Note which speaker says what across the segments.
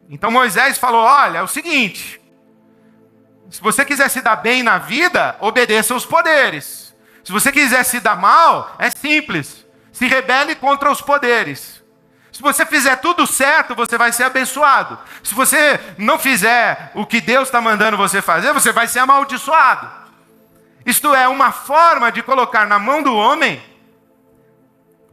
Speaker 1: Então Moisés falou, olha, é o seguinte, se você quiser se dar bem na vida, obedeça aos poderes. Se você quiser se dar mal, é simples, se rebele contra os poderes. Se você fizer tudo certo, você vai ser abençoado. Se você não fizer o que Deus está mandando você fazer, você vai ser amaldiçoado. Isto é uma forma de colocar na mão do homem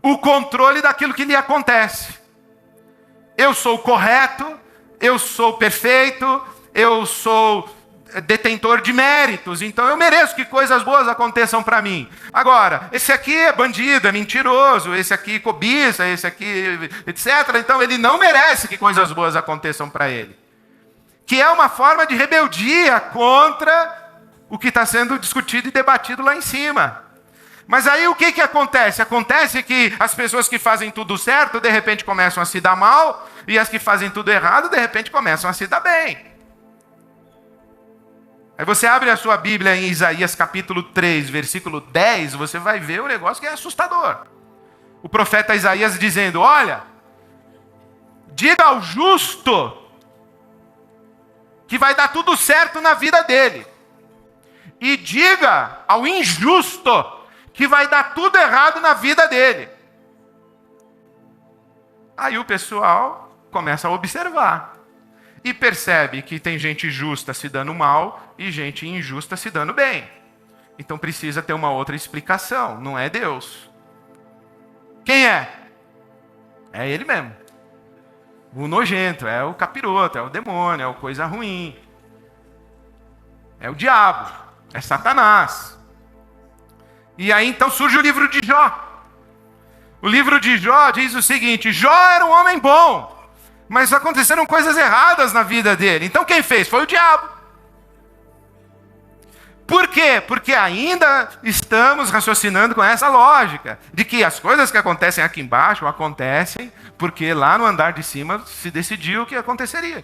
Speaker 1: o controle daquilo que lhe acontece. Eu sou correto, eu sou perfeito, eu sou detentor de méritos, então eu mereço que coisas boas aconteçam para mim. Agora, esse aqui é bandido, é mentiroso, esse aqui cobiça, esse aqui, etc. Então ele não merece que coisas boas aconteçam para ele. Que é uma forma de rebeldia contra o que está sendo discutido e debatido lá em cima. Mas aí o que acontece? Acontece que as pessoas que fazem tudo certo, de repente começam a se dar mal, e as que fazem tudo errado, de repente começam a se dar bem. Aí você abre a sua Bíblia em Isaías capítulo 3, versículo 10, você vai ver um negócio que é assustador. O profeta Isaías dizendo, olha, diga ao justo que vai dar tudo certo na vida dele. E diga ao injusto que vai dar tudo errado na vida dele. Aí o pessoal começa a observar. E percebe que tem gente justa se dando mal e gente injusta se dando bem. Então precisa ter uma outra explicação, não é Deus. Quem é? É ele mesmo. O nojento, é o capiroto, é o demônio, é o coisa ruim. É o diabo, é Satanás. E aí então surge o livro de Jó. O livro de Jó diz o seguinte, Jó era um homem bom, mas aconteceram coisas erradas na vida dele. Então quem fez? Foi o diabo. Por quê? Porque ainda estamos raciocinando com essa lógica, de que as coisas que acontecem aqui embaixo acontecem porque lá no andar de cima se decidiu o que aconteceria.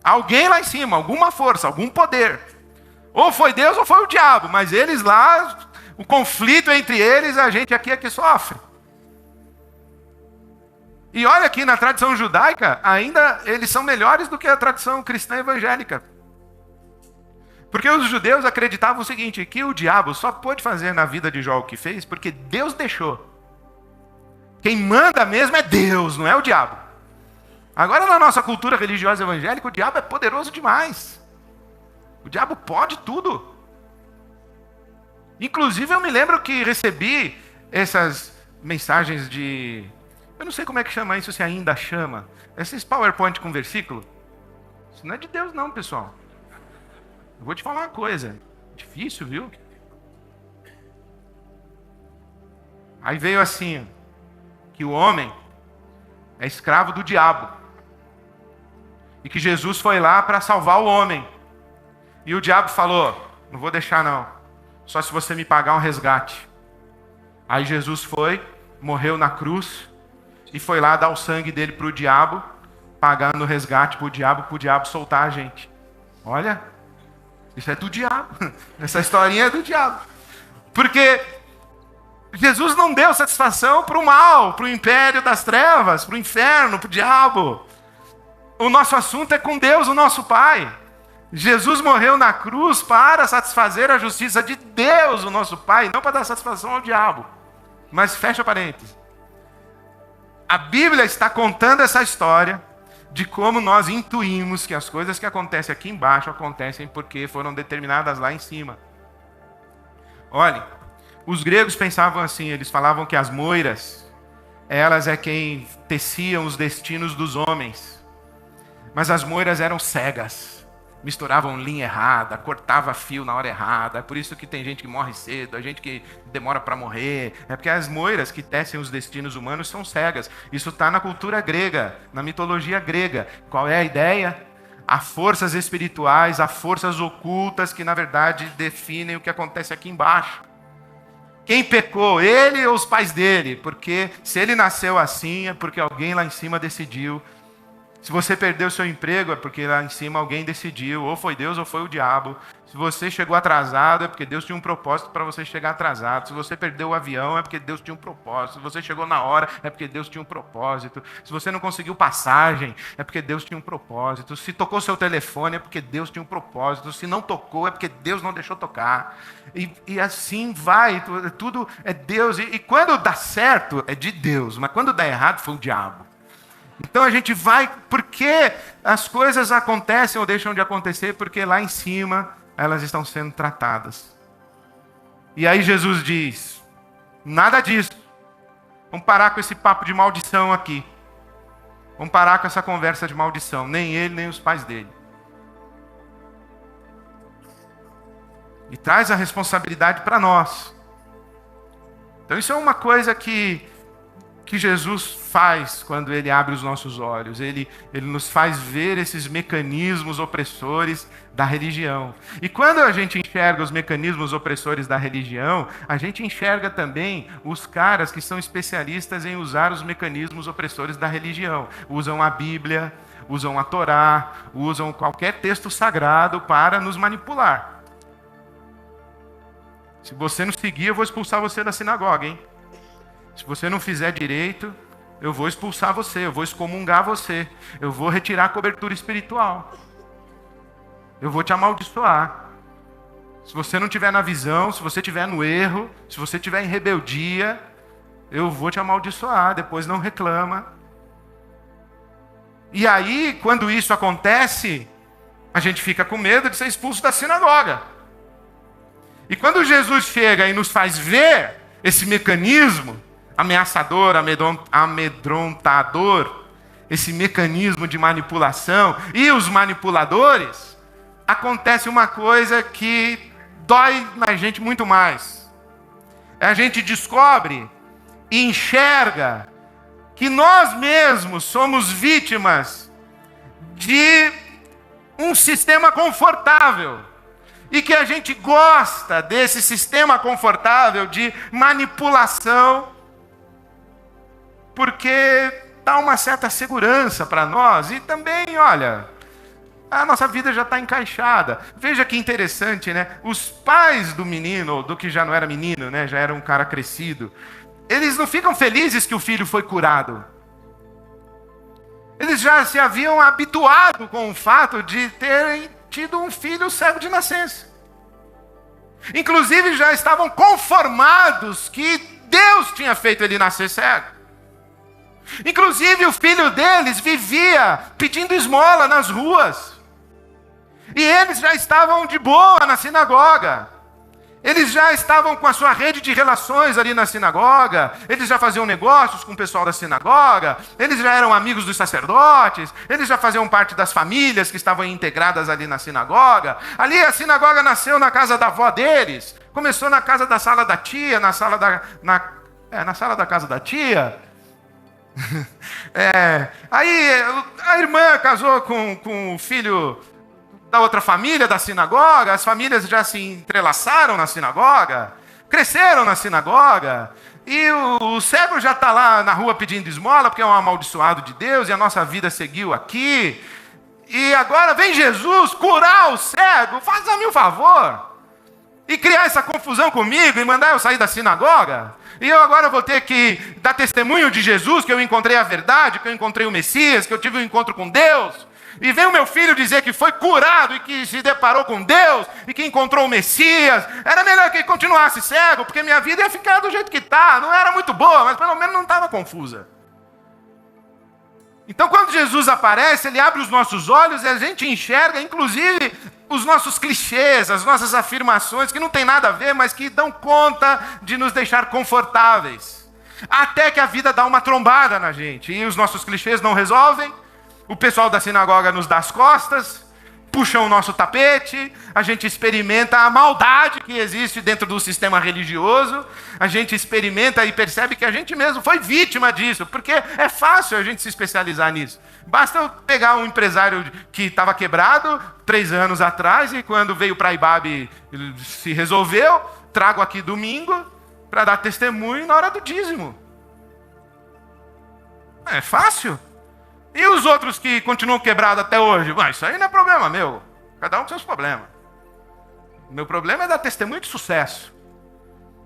Speaker 1: Alguém lá em cima, alguma força, algum poder. Ou foi Deus ou foi o diabo, mas eles lá, o conflito entre eles, a gente aqui é que sofre. E olha aqui, na tradição judaica, ainda eles são melhores do que a tradição cristã evangélica. Porque os judeus acreditavam o seguinte, que o diabo só pôde fazer na vida de Jó o que fez porque Deus deixou. Quem manda mesmo é Deus, não é o diabo. Agora na nossa cultura religiosa evangélica, o diabo é poderoso demais. O diabo pode tudo. Inclusive eu me lembro que recebi essas mensagens de... Eu não sei como é que chama isso, se ainda chama. Esses PowerPoint com versículo. Isso não é de Deus não, pessoal. Eu vou te falar uma coisa. Difícil, viu? Aí veio assim, que o homem é escravo do diabo. E que Jesus foi lá para salvar o homem. E o diabo falou, não vou deixar não. Só se você me pagar um resgate. Aí Jesus foi, morreu na cruz. E foi lá dar o sangue dele para o diabo, pagando o resgate para o diabo soltar a gente. Olha, isso é do diabo. Essa historinha é do diabo. Porque Jesus não deu satisfação para o mal, para o império das trevas, para o inferno, para o diabo. O nosso assunto é com Deus, o nosso Pai. Jesus morreu na cruz para satisfazer a justiça de Deus, o nosso Pai, não para dar satisfação ao diabo. Mas fecha parênteses. A Bíblia está contando essa história de como nós intuímos que as coisas que acontecem aqui embaixo acontecem porque foram determinadas lá em cima. Olhe, os gregos pensavam assim, eles falavam que as moiras, elas é quem teciam os destinos dos homens. Mas as moiras eram cegas. Misturavam linha errada, cortava fio na hora errada. É por isso que tem gente que morre cedo, a gente que demora para morrer. É porque as moiras que tecem os destinos humanos são cegas. Isso está na cultura grega, na mitologia grega. Qual é a ideia? Há forças espirituais, há forças ocultas que na verdade definem o que acontece aqui embaixo. Quem pecou? Ele ou os pais dele? Porque se ele nasceu assim é porque alguém lá em cima decidiu Se você perdeu seu emprego, é porque lá em cima alguém decidiu, ou foi Deus ou foi o diabo. Se você chegou atrasado, é porque Deus tinha um propósito para você chegar atrasado. Se você perdeu o avião, é porque Deus tinha um propósito. Se você chegou na hora, é porque Deus tinha um propósito. Se você não conseguiu passagem, é porque Deus tinha um propósito. Se tocou seu telefone, é porque Deus tinha um propósito. Se não tocou, é porque Deus não deixou tocar. E assim vai, tudo é Deus. E quando dá certo, é de Deus. Mas quando dá errado, foi o diabo. Então a gente vai, porque as coisas acontecem ou deixam de acontecer, porque lá em cima elas estão sendo tratadas. E aí Jesus diz, nada disso. Vamos parar com esse papo de maldição aqui. Vamos parar com essa conversa de maldição. Nem ele, nem os pais dele. E traz a responsabilidade para nós. Então isso é uma coisa que Jesus faz quando Ele abre os nossos olhos. Ele nos faz ver esses mecanismos opressores da religião. E quando a gente enxerga os mecanismos opressores da religião, a gente enxerga também os caras que são especialistas em usar os mecanismos opressores da religião. Usam a Bíblia, usam a Torá, usam qualquer texto sagrado para nos manipular. Se você não seguir, eu vou expulsar você da sinagoga, hein? Se você não fizer direito, eu vou expulsar você, eu vou excomungar você, eu vou retirar a cobertura espiritual, eu vou te amaldiçoar. Se você não estiver na visão, se você estiver no erro, se você estiver em rebeldia, eu vou te amaldiçoar, depois não reclama. E aí, quando isso acontece, a gente fica com medo de ser expulso da sinagoga. E quando Jesus chega e nos faz ver esse mecanismo, ameaçador, amedrontador, esse mecanismo de manipulação e os manipuladores, acontece uma coisa que dói na gente muito mais. A gente descobre e enxerga que nós mesmos somos vítimas de um sistema confortável e que a gente gosta desse sistema confortável de manipulação, porque dá uma certa segurança para nós e também, olha, a nossa vida já está encaixada. Veja que interessante, né? Os pais do menino, ou do que já não era menino, né? Já era um cara crescido, eles não ficam felizes que o filho foi curado. Eles já se haviam habituado com o fato de terem tido um filho cego de nascença. Inclusive já estavam conformados que Deus tinha feito ele nascer cego. Inclusive o filho deles vivia pedindo esmola nas ruas. E eles já estavam de boa na sinagoga. Eles já estavam com a sua rede de relações ali na sinagoga. Eles já faziam negócios com o pessoal da sinagoga. Eles já eram amigos dos sacerdotes. Eles já faziam parte das famílias que estavam integradas ali na sinagoga. Ali a sinagoga nasceu na casa da avó deles. Começou na casa da sala da tia, na sala da casa da tia. Aí a irmã casou com o filho da outra família da sinagoga, as famílias já se entrelaçaram na sinagoga, cresceram na sinagoga, e o cego já está lá na rua pedindo esmola, porque é um amaldiçoado de Deus, e a nossa vida seguiu aqui, e agora vem Jesus curar o cego, faça-me um favor, e criar essa confusão comigo, e mandar eu sair da sinagoga. E eu agora vou ter que dar testemunho de Jesus, que eu encontrei a verdade, que eu encontrei o Messias, que eu tive um encontro com Deus. E vem o meu filho dizer que foi curado e que se deparou com Deus e que encontrou o Messias. Era melhor que ele continuasse cego, porque minha vida ia ficar do jeito que está. Não era muito boa, mas pelo menos não estava confusa. Então quando Jesus aparece, Ele abre os nossos olhos e a gente enxerga, inclusive, os nossos clichês, as nossas afirmações, que não tem nada a ver, mas que dão conta de nos deixar confortáveis. Até que a vida dá uma trombada na gente. E os nossos clichês não resolvem. O pessoal da sinagoga nos dá as costas, puxam o nosso tapete, a gente experimenta a maldade que existe dentro do sistema religioso, a gente experimenta e percebe que a gente mesmo foi vítima disso, porque é fácil a gente se especializar nisso. Basta eu pegar um empresário que estava quebrado 3 anos atrás e quando veio para Ibabe se resolveu, trago aqui domingo para dar testemunho na hora do dízimo. É fácil. E os outros que continuam quebrados até hoje? Isso aí não é problema meu. Cada um com seus problemas. O meu problema é dar testemunho de sucesso.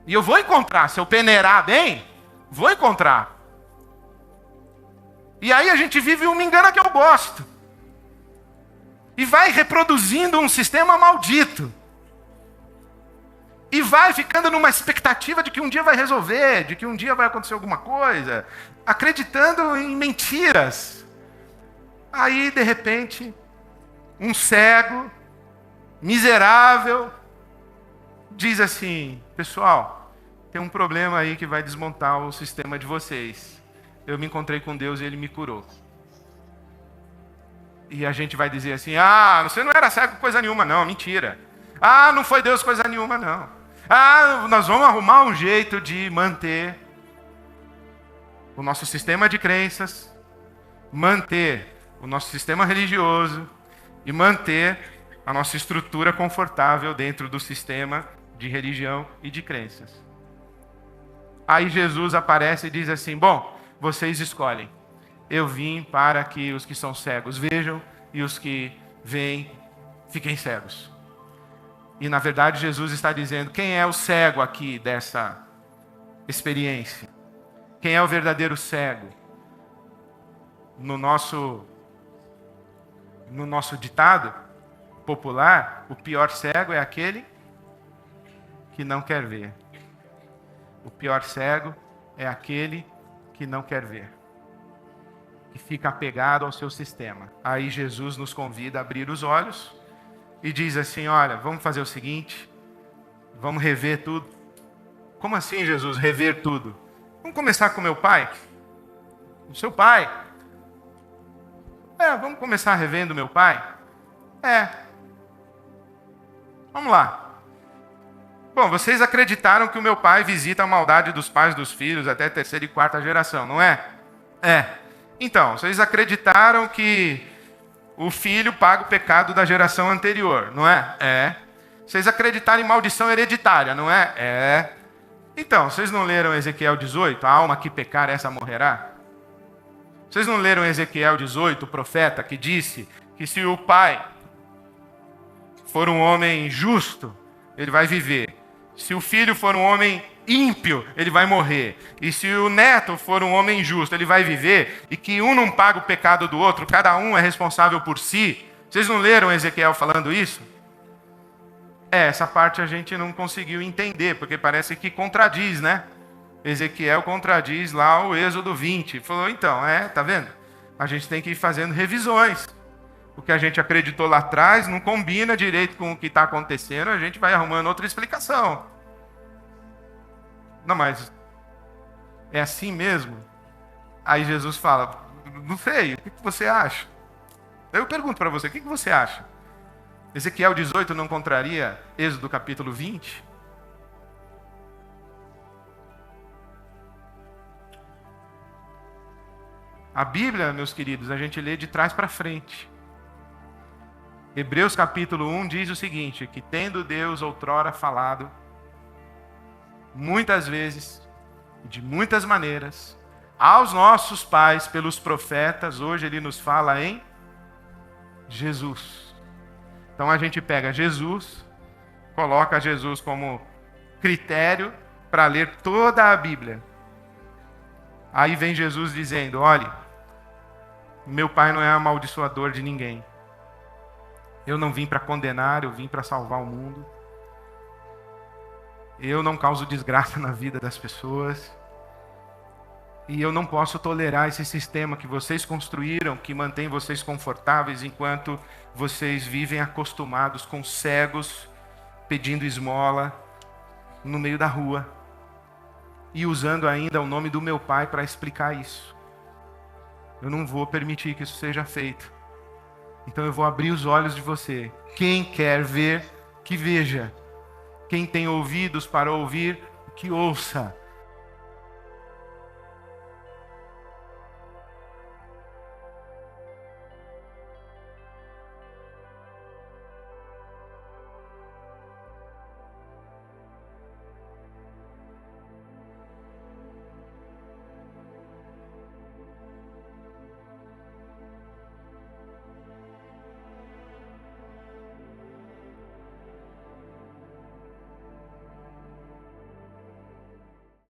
Speaker 1: E eu vou encontrar, se eu peneirar bem, vou encontrar. E aí a gente vive um me engana que eu gosto. E vai reproduzindo um sistema maldito. E vai ficando numa expectativa de que um dia vai resolver, de que um dia vai acontecer alguma coisa, acreditando em mentiras. Aí, de repente, um cego, miserável, diz assim: pessoal, tem um problema aí que vai desmontar o sistema de vocês. Eu me encontrei com Deus e Ele me curou. E a gente vai dizer assim: você não era cego coisa nenhuma, não, mentira. Não foi Deus coisa nenhuma, não. Nós vamos arrumar um jeito de manter o nosso sistema de crenças, manter o nosso sistema religioso e manter a nossa estrutura confortável dentro do sistema de religião e de crenças. Aí Jesus aparece e diz assim: bom, vocês escolhem. Eu vim para que os que são cegos vejam e os que veem fiquem cegos. E na verdade Jesus está dizendo: quem é o cego aqui dessa experiência? Quem é o verdadeiro cego? No nosso ditado popular, o pior cego é aquele que não quer ver. O pior cego é aquele que não quer ver, que fica apegado ao seu sistema. Aí Jesus nos convida a abrir os olhos e diz assim: olha, vamos fazer o seguinte, vamos rever tudo. Como assim, Jesus, rever tudo? Vamos começar com meu pai? O seu pai? Vamos começar revendo meu pai? Vamos lá. Bom, vocês acreditaram que o meu pai visita a maldade dos pais dos filhos até a terceira e quarta geração, não é? Então, vocês acreditaram que o filho paga o pecado da geração anterior, não é? Vocês acreditaram em maldição hereditária, não é? Então, vocês não leram Ezequiel 18? A alma que pecar, essa morrerá? Vocês não leram Ezequiel 18, o profeta, que disse que se o pai for um homem justo, ele vai viver. Se o filho for um homem ímpio, ele vai morrer. E se o neto for um homem justo, ele vai viver. E que um não paga o pecado do outro, cada um é responsável por si. Vocês não leram Ezequiel falando isso? Essa parte a gente não conseguiu entender, porque parece que contradiz, né? Ezequiel contradiz lá o Êxodo 20. Falou, então, tá vendo? A gente tem que ir fazendo revisões. O que a gente acreditou lá atrás não combina direito com o que está acontecendo, a gente vai arrumando outra explicação. Não, mas é assim mesmo? Aí Jesus fala: não sei, o que você acha? Eu pergunto para você, o que você acha? Ezequiel 18 não contraria Êxodo capítulo 20? A Bíblia, meus queridos, a gente lê de trás para frente. Hebreus capítulo 1 diz o seguinte: que tendo Deus outrora falado, muitas vezes, de muitas maneiras, aos nossos pais pelos profetas, hoje Ele nos fala em Jesus. Então a gente pega Jesus, coloca Jesus como critério para ler toda a Bíblia. Aí vem Jesus dizendo: olhe, meu pai não é amaldiçoador de ninguém. Eu não vim para condenar, eu vim para salvar o mundo. Eu não causo desgraça na vida das pessoas. E eu não posso tolerar esse sistema que vocês construíram, que mantém vocês confortáveis, enquanto vocês vivem acostumados com cegos pedindo esmola no meio da rua. E usando ainda o nome do meu pai para explicar isso. Eu não vou permitir que isso seja feito. Então eu vou abrir os olhos de você. Quem quer ver, que veja. Quem tem ouvidos para ouvir, que ouça.